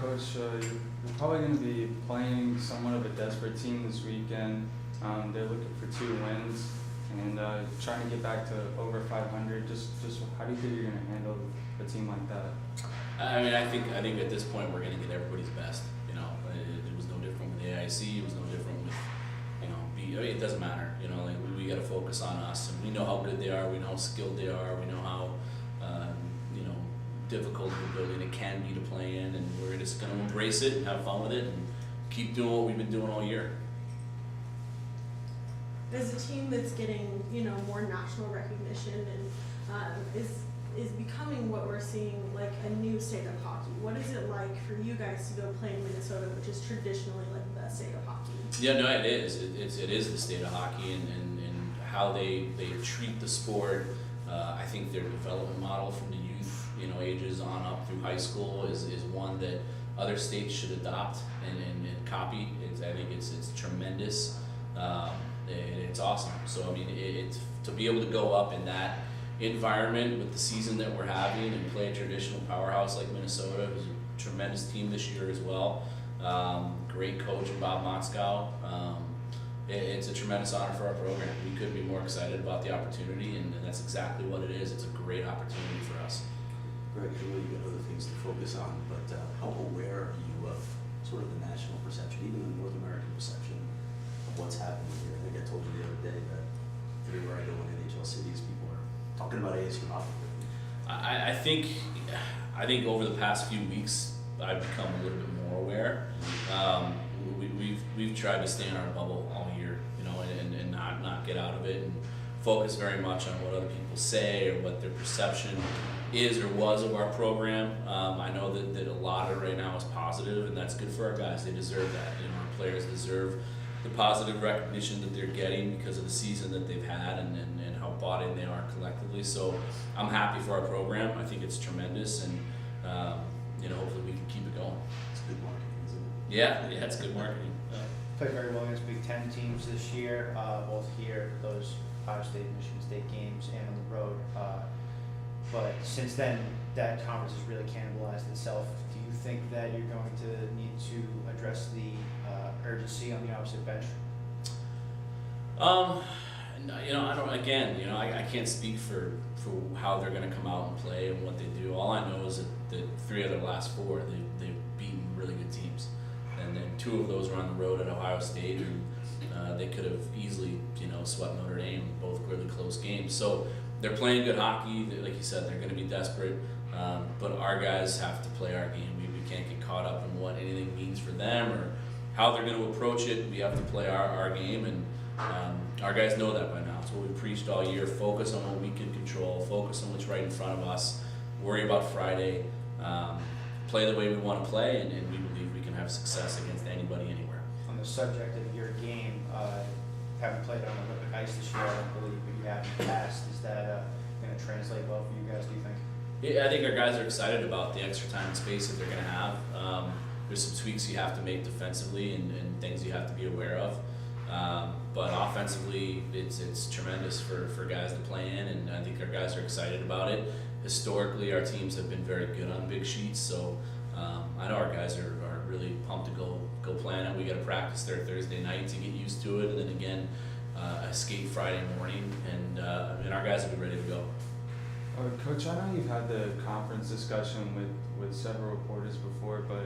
Coach, you're probably going to be playing somewhat of a desperate team this weekend. They're looking for 2 wins and trying to get back to over 500. Just how do you think you're going to handle a team like that? I mean, I think at this point we're going to get everybody's best. You know, it was no different with the AIC. It was no different with, I mean, it doesn't matter. You know, like we got to focus on us, and we know how good they are. We know how skilled they are. We know how difficult the building it can be to play in, and we're just going to embrace it and have fun with it and keep doing what we've been doing all year. As a team that's getting, more national recognition and is becoming what we're seeing like a new state of hockey. What is it like for you guys to go play in Minnesota, which is traditionally like the state of hockey? Yeah, no, it is. It is the state of hockey, and how they treat the sport. I think their development model from the youth, ages on up through high school is one that other states should adopt and copy. I think it's tremendous. It's awesome. So I mean, it's to be able to go up in that environment with the season that we're having and play a traditional powerhouse like Minnesota, who's a tremendous team this year as well. Great coach in Bob Motzkow. It's a tremendous honor for our program. We couldn't be more excited about the opportunity, and that's exactly what it is. It's a great opportunity for us. Greg, I know you got other things to focus on, but how aware are you of sort of the national perception, even the North American perception of what's happening here? I think I told you the other day that everywhere I go in NHL cities, people are talking about ASU hockey. I think over the past few weeks, I've become a little bit more aware. We've tried to stay in our bubble all year, and not get out of it and focus very much on what other people say or what their perception is or was of our program. I know that a lot of it right now is positive, and that's good for our guys. They deserve that. Our players deserve the positive recognition that they're getting because of the season that they've had and how bought in they are collectively. So I'm happy for our program. I think it's tremendous, and hopefully we can keep it going. It's good marketing, isn't it? Yeah, it's good marketing. Played very well against Big Ten teams this year, both here, those Ohio State, Michigan State games, and on the road. But since then, that conference has really cannibalized itself. Do you think that you're going to need to address the urgency on the opposite bench? I don't. Again, I can't speak for how they're going to come out and play and what they do. All I know is that 3 of their last 4, they've beaten really good teams, and then 2 of those were on the road at Ohio State, and they could have easily, swept Notre Dame, both really close games. So they're playing good hockey. Like you said, they're going to be desperate, but our guys have to play our game. We can't get caught up in what anything means for them or how they're going to approach it. We have to play our game, and our guys know that by now. It's what we preached all year. Focus on what we can control. Focus on what's right in front of us. Worry about Friday. Play the way we want to play, and we believe we can have success against anybody, anywhere. On the subject of your game, having played on Olympic ice this year, I don't believe, but you have in the past. Is that going to translate well for you guys, do you think? Yeah, I think our guys are excited about the extra time and space that they're going to have. There's some tweaks you have to make defensively and things you have to be aware of. But offensively, it's tremendous for guys to play in, and I think our guys are excited about it. Historically, our teams have been very good on big sheets, so I know our guys are really pumped to go play on it. We got to practice there Thursday night to get used to it, and then again a skate Friday morning, and our guys will be ready to go. Coach, I know you've had the conference discussion with several reporters before, but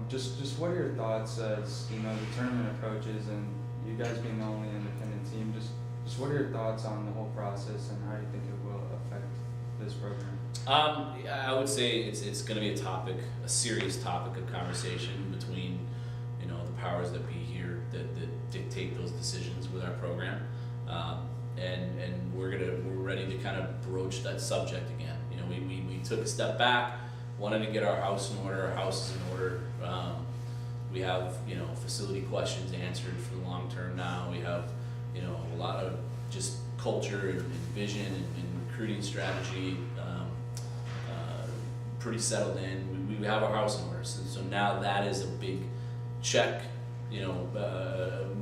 just what are your thoughts as the tournament approaches and you guys being the only independent team? Just what are your thoughts on the whole process and how you think it will affect this program? I would say it's going to be a serious topic of conversation between the powers that be here that dictate those decisions with our program, and we're ready to kind of broach that subject again. We took a step back, wanted to get our house in order. Our house is in order. We have facility questions answered for the long term now. We have a lot of just culture and vision and recruiting strategy pretty settled in. We have our house in order, so now that is a big check.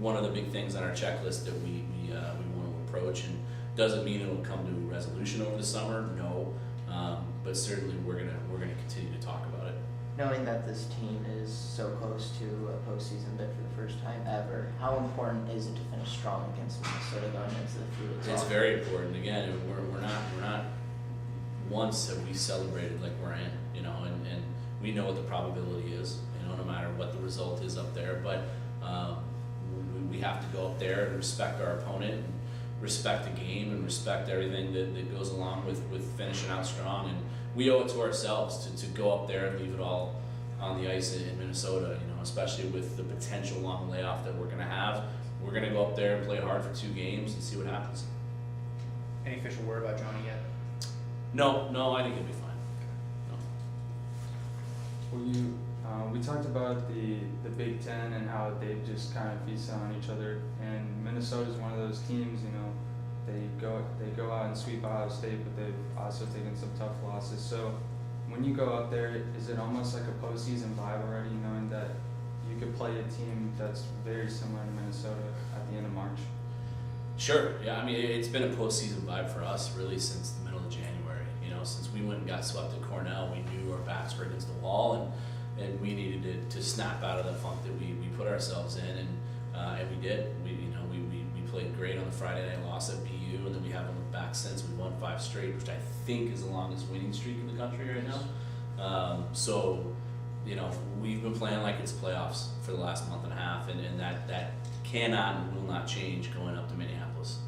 One of the big things on our checklist that we want to approach, and doesn't mean it'll come to resolution over the summer. No, but certainly we're gonna continue to talk about it. knowing that this team is so close to a postseason bid for the first time ever, how important is it to finish strong against Minnesota going into the Phoenix? It's very important. Again, we're not once have we celebrated like we're in, you know, and we know what the probability is, you know, no matter what the result is up there. But we have to go up there and respect our opponent, and respect the game, and respect everything that goes along with finishing out strong. And we owe it to ourselves to go up there and leave it all on the ice in Minnesota, you know, especially with the potential long layoff that we're going to have. We're going to go up there and play hard for 2 games and see what happens. Any official word about Johnny yet? No, I think it'll be fine. No. Well, we talked about the Big Ten and how they just kind of feast on each other, and Minnesota's one of those teams. You know, they go out and sweep Ohio State, but they've also taken some tough losses. So when you go up there, is it almost like a postseason vibe already, knowing that you could play a team that's very similar to Minnesota at the end of March? Sure. Yeah. I mean, it's been a postseason vibe for us really since the middle of January. You know, since we went and got swept at Cornell, we knew our backs were against the wall, and we needed to snap out of the funk that we put ourselves in, and we did. We played great on the Friday night loss at PU, and then we haven't looked back since. We won 5 straight, which I think is the longest winning streak in the country right now. So, you know, we've been playing like it's playoffs for the last month and a half, and that cannot and will not change going up to Minneapolis.